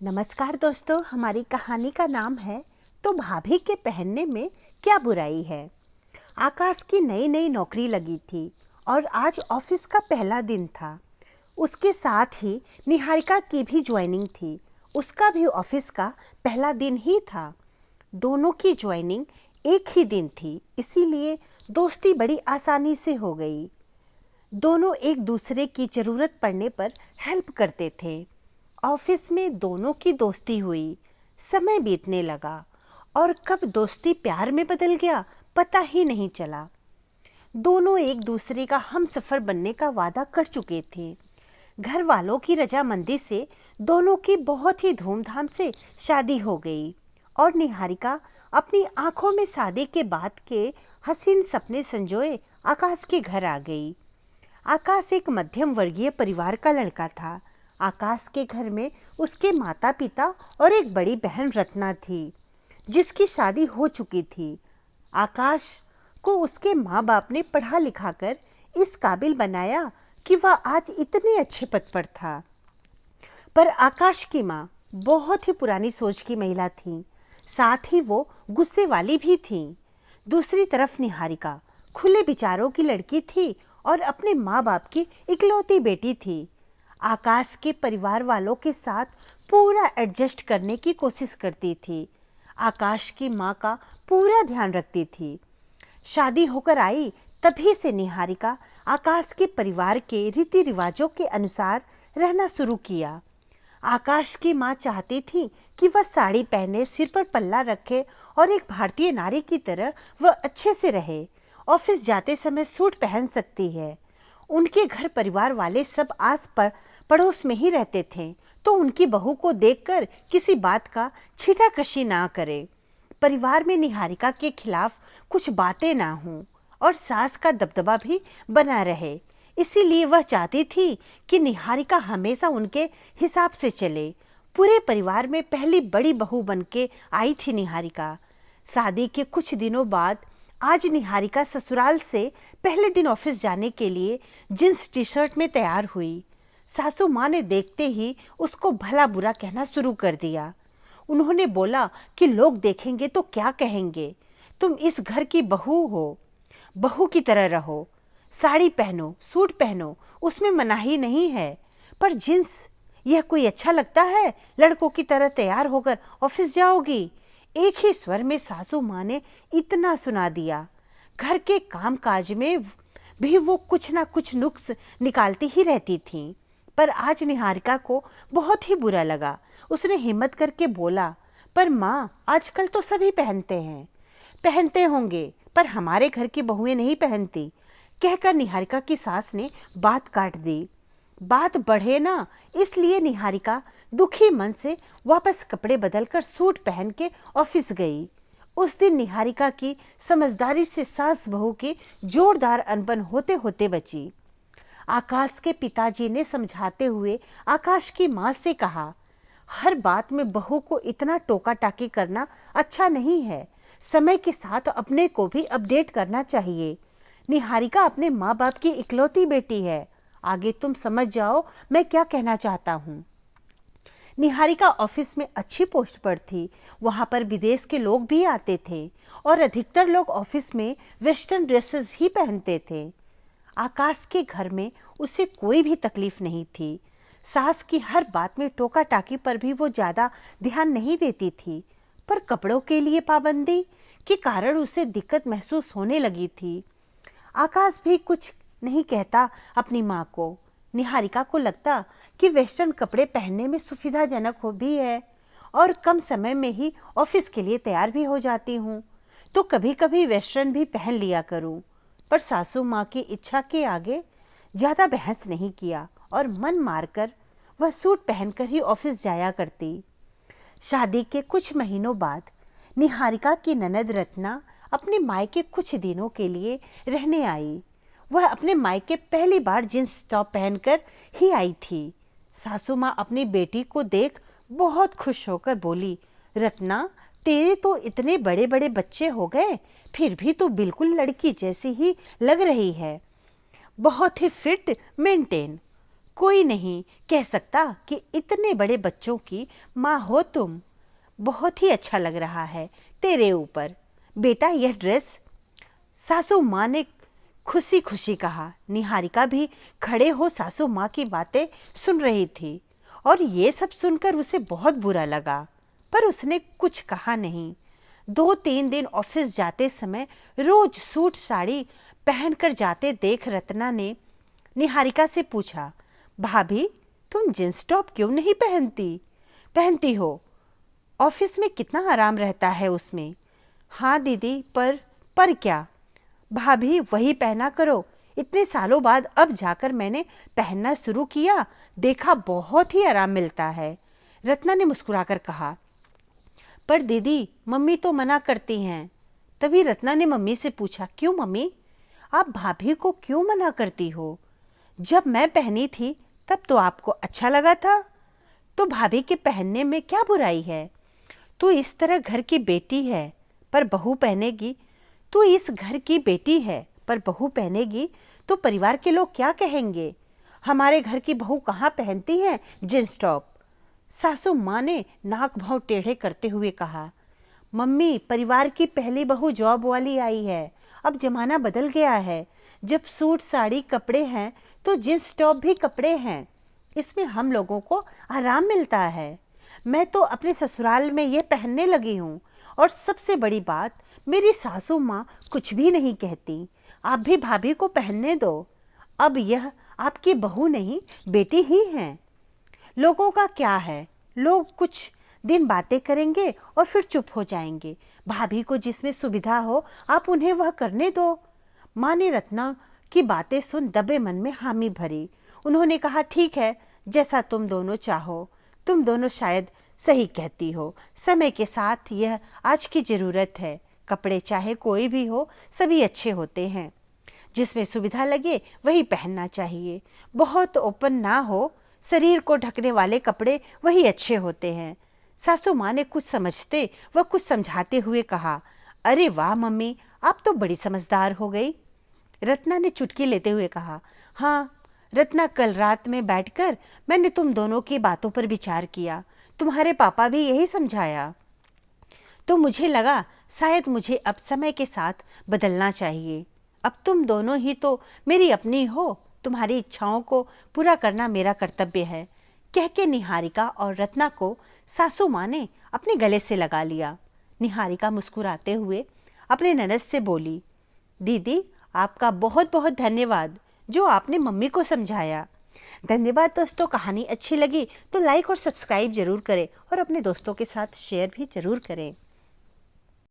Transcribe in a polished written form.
नमस्कार दोस्तों, हमारी कहानी का नाम है तो भाभी के पहनने में क्या बुराई है। आकाश की नई नई नौकरी लगी थी और आज ऑफिस का पहला दिन था। उसके साथ ही निहारिका की भी ज्वाइनिंग थी। उसका भी ऑफिस का पहला दिन ही था। दोनों की ज्वाइनिंग एक ही दिन थी, इसीलिए दोस्ती बड़ी आसानी से हो गई। दोनों एक दूसरे की ज़रूरत पड़ने पर हेल्प करते थे। ऑफिस में दोनों की दोस्ती हुई। समय बीतने लगा और कब दोस्ती प्यार में बदल गया पता ही नहीं चला। दोनों एक दूसरे का हमसफर बनने का वादा कर चुके थे। घर वालों की रजामंदी से दोनों की बहुत ही धूमधाम से शादी हो गई और निहारिका अपनी आंखों में शादी के बाद के हसीन सपने संजोए आकाश के घर आ गई। आकाश एक मध्यम वर्गीय परिवार का लड़का था। आकाश के घर में उसके माता पिता और एक बड़ी बहन रत्ना थी, जिसकी शादी हो चुकी थी। आकाश को उसके माँ बाप ने पढ़ा लिखा कर इस काबिल बनाया कि वह आज इतने अच्छे पद पर था। पर आकाश की माँ बहुत ही पुरानी सोच की महिला थी, साथ ही वो गुस्से वाली भी थी। दूसरी तरफ निहारिका खुले विचारों की लड़की थी और अपने माँ बाप की इकलौती बेटी थी। आकाश के परिवार वालों के साथ पूरा एडजस्ट करने की कोशिश करती थी। आकाश की माँ का पूरा ध्यान रखती थी। शादी होकर आई तभी से निहारिका आकाश के परिवार के रीति रिवाजों के अनुसार रहना शुरू किया। आकाश की माँ चाहती थी कि वह साड़ी पहने, सिर पर पल्ला रखे और एक भारतीय नारी की तरह वह अच्छे से रहे। ऑफिस जाते समय सूट पहन सकती है। उनके घर परिवार वाले सब आस पर पड़ोस में ही रहते थे, तो उनकी बहू को देखकर किसी बात का छीटाकशी ना करे। परिवार में निहारिका के खिलाफ कुछ बातें ना हों और सास का दबदबा भी बना रहे। इसीलिए वह चाहती थी कि निहारिका हमेशा उनके हिसाब से चले। पूरे परिवार में पहली बड़ी बहू बनके आई थी निहारिका। शादी के कुछ दिनों बाद आज निहारिका ससुराल से पहले दिन ऑफिस जाने के लिए जींस टी शर्ट में तैयार हुई। सासू माँ ने देखते ही उसको भला बुरा कहना शुरू कर दिया। उन्होंने बोला कि लोग देखेंगे तो क्या कहेंगे, तुम इस घर की बहू हो, बहू की तरह रहो, साड़ी पहनो, सूट पहनो, उसमें मनाही नहीं है, पर जींस यह कोई अच्छा लगता है? लड़कों की तरह तैयार होकर ऑफिस जाओगी? एक ही स्वर में सासू माँ ने इतना सुना दिया। घर के काम काज में भी वो कुछ ना कुछ नुक्स निकालती ही रहती थी। पर आज निहारिका को बहुत ही बुरा लगा। उसने हिम्मत करके बोला, पर माँ, आजकल तो सभी पहनते हैं। पहनते होंगे, पर हमारे घर की बहुएं नहीं पहनती, कहकर निहारिका की सास ने बात काट दी। बात बढ़े ना, इसलिए निहारिका दुखी मन से वापस कपड़े बदलकर सूट पहन के ऑफिस गई। उस दिन निहारिका की समझदारी से सास बहू की जोरदार अनबन होते होते बची। आकाश के पिताजी ने समझाते हुए आकाश की माँ से कहा, हर बात में बहू को इतना टोका टाकी करना अच्छा नहीं है। समय के साथ अपने को भी अपडेट करना चाहिए। निहारिका अपने माँ बाप की इकलौती बेटी है। आगे तुम समझ जाओ मैं क्या कहना चाहता हूँ। निहारिका ऑफिस में अच्छी पोस्ट पर थी। वहाँ पर विदेश के लोग भी आते थे और अधिकतर लोग ऑफिस में वेस्टर्न ड्रेसेस ही पहनते थे। आकाश के घर में उसे कोई भी तकलीफ नहीं थी। सास की हर बात में टोका टाकी पर भी वो ज़्यादा ध्यान नहीं देती थी, पर कपड़ों के लिए पाबंदी के कारण उसे दिक्कत महसूस होने लगी थी। आकाश भी कुछ नहीं कहता अपनी माँ को। निहारिका को लगता कि वेस्टर्न कपड़े पहनने में सुविधाजनक हो भी है और कम समय में ही ऑफिस के लिए तैयार भी हो जाती हूँ, तो कभी कभी वेस्टर्न भी पहन लिया करूँ। पर सासू माँ की इच्छा के आगे ज़्यादा बहस नहीं किया और मन मारकर वह सूट पहनकर ही ऑफिस जाया करती। शादी के कुछ महीनों बाद निहारिका की ननद रत्ना अपने मायके कुछ दिनों के लिए रहने आई। वह अपने मायके पहली बार जींस टॉप पहनकर ही आई थी। सासू माँ अपनी बेटी को देख बहुत खुश होकर बोली, रत्ना, तेरे तो इतने बड़े बड़े बच्चे हो गए, फिर भी तू बिल्कुल लड़की जैसी ही लग रही है। बहुत ही फिट मेंटेन। कोई नहीं कह सकता कि इतने बड़े बच्चों की माँ हो तुम। बहुत ही अच्छा लग रहा है तेरे ऊपर बेटा यह ड्रेस। सासू माँ ने खुशी खुशी कहा। निहारिका भी खड़े हो सासू माँ की बातें सुन रही थी और ये सब सुनकर उसे बहुत बुरा लगा, पर उसने कुछ कहा नहीं। 2-3 दिन ऑफिस जाते समय रोज सूट साड़ी पहनकर जाते देख रत्ना ने निहारिका से पूछा, भाभी तुम जींस टॉप क्यों नहीं पहनती हो? ऑफिस में कितना आराम रहता है उसमें। हाँ दीदी, पर क्या? भाभी वही पहना करो। इतने सालों बाद अब जाकर मैंने पहनना शुरू किया, देखा बहुत ही आराम मिलता है। रत्ना ने मुस्कुराकर कहा। पर दीदी मम्मी तो मना करती हैं। तभी रत्ना ने मम्मी से पूछा, क्यों मम्मी, आप भाभी को क्यों मना करती हो? जब मैं पहनी थी तब तो आपको अच्छा लगा था, तो भाभी के पहनने में क्या बुराई है? तू इस तरह घर की बेटी है पर बहू पहनेगी, तू इस घर की बेटी है पर बहू पहनेगी तो परिवार के लोग क्या कहेंगे? हमारे घर की बहू कहाँ पहनती है जींस टॉप? सासू माँ ने नाक भाव टेढ़े करते हुए कहा। मम्मी, परिवार की पहली बहू जॉब वाली आई है, अब जमाना बदल गया है। जब सूट साड़ी कपड़े हैं तो जींस टॉप भी कपड़े हैं, इसमें हम लोगों को आराम मिलता है। मैं तो अपने ससुराल में ये पहनने लगी हूँ और सबसे बड़ी बात, मेरी सासू माँ कुछ भी नहीं कहती। आप भी भाभी को पहनने दो, अब यह आपकी बहू नहीं बेटी ही हैं। लोगों का क्या है, लोग कुछ दिन बातें करेंगे और फिर चुप हो जाएंगे। भाभी को जिसमें सुविधा हो आप उन्हें वह करने दो। माँ ने रत्ना की बातें सुन दबे मन में हामी भरी। उन्होंने कहा, ठीक है, जैसा तुम दोनों चाहो। तुम दोनों शायद सही कहती हो, समय के साथ यह आज की ज़रूरत है। कपड़े चाहे कोई भी हो, सभी अच्छे होते हैं। जिसमें सुविधा लगे वही पहनना चाहिए। बहुत ओपन ना हो, शरीर को ढकने वाले कपड़े वही अच्छे होते हैं। सासू माँ ने कुछ समझते व कुछ समझाते हुए कहा, अरे वाह मम्मी, आप तो बड़ी समझदार हो गई। रत्ना ने चुटकी लेते हुए कहा, हाँ रत्ना, कल रात में बैठकर मैंने तुम दोनों की बातों पर विचार किया। तुम्हारे पापा भी यही समझाया, तो मुझे लगा शायद मुझे अब समय के साथ बदलना चाहिए। अब तुम दोनों ही तो मेरी अपनी हो, तुम्हारी इच्छाओं को पूरा करना मेरा कर्तव्य है। कह के निहारिका और रत्ना को सासू माँ ने अपने गले से लगा लिया। निहारिका मुस्कुराते हुए अपने ननद से बोली, दीदी आपका बहुत बहुत धन्यवाद जो आपने मम्मी को समझाया। धन्यवाद दोस्तों। कहानी अच्छी लगी तो लाइक और सब्सक्राइब जरूर करें और अपने दोस्तों के साथ शेयर भी जरूर करें।